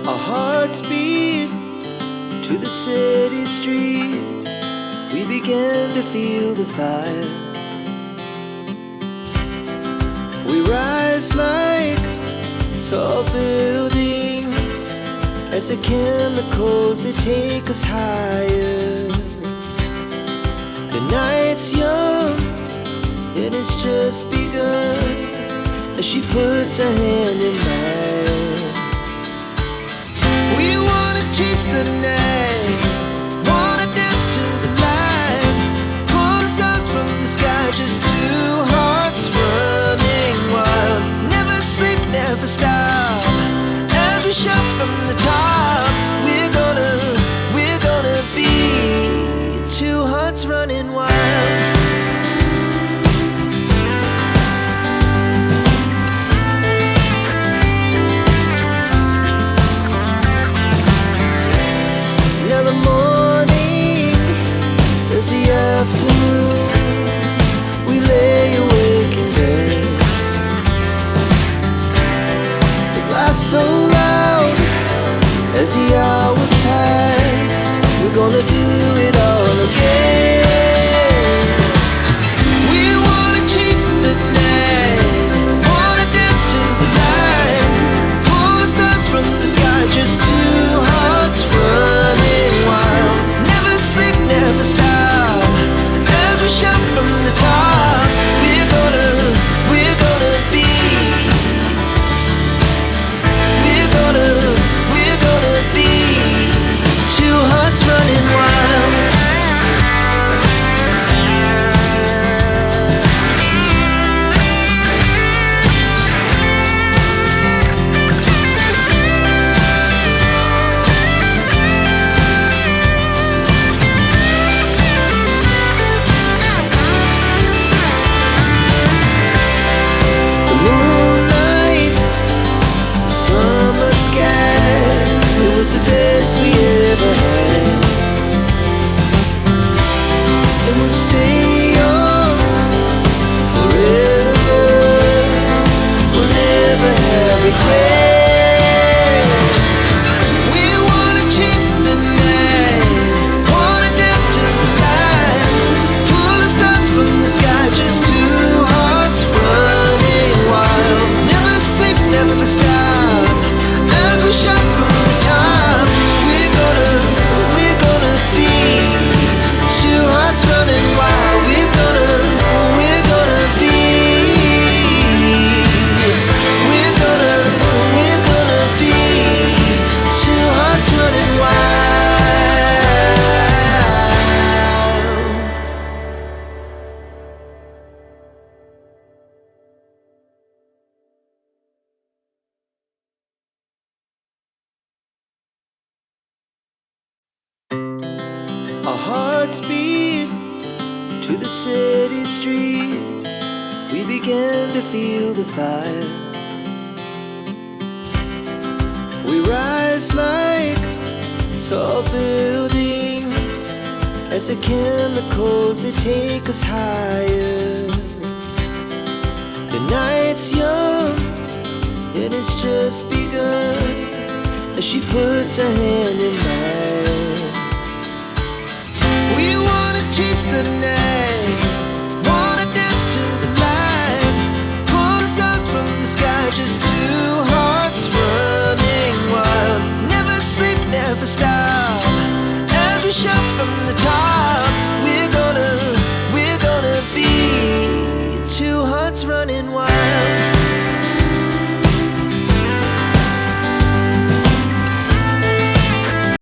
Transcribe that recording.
Our hearts beat to the city streets. We began to feel the fire. We rise like tall buildings as the chemicals, they take us higher. The night's young and it's just begun as she puts her hand in mine. We wanna chase the night, wanna dance to the light, pull the stars from the sky, just two hearts running wild. Never sleep, never stop, as we shout from the top. We're gonna be two hearts running wild. Now the morning is the afternoon. We lay awake in bed. The glass so loud as the hours pass. We're gonna do it all again. We wanna chase the night, wanna dance to the light, pull the stars from the sky, just two hearts running wild. Never sleep, never stop, as we shout from the top. We're gonna be, we're gonna be two hearts running wild. The moonlight, summer sky, it was the best we ever had. And we'll stay young forever. We'll never have regrets. We wanna chase the night, wanna dance to the light, pull the stars from the sky, just two hearts running wild. Never sleep, never stop, as we shout from the top. We're gonna be two hearts running wild. We're gonna be, we're gonna be two hearts running wild. Our hearts beat to the city streets. We began to feel the fire. We rise like tall buildings as the chemicals, they take us higher. The night's young and it's just begun as she puts her hand in mine. We wanna chase the night,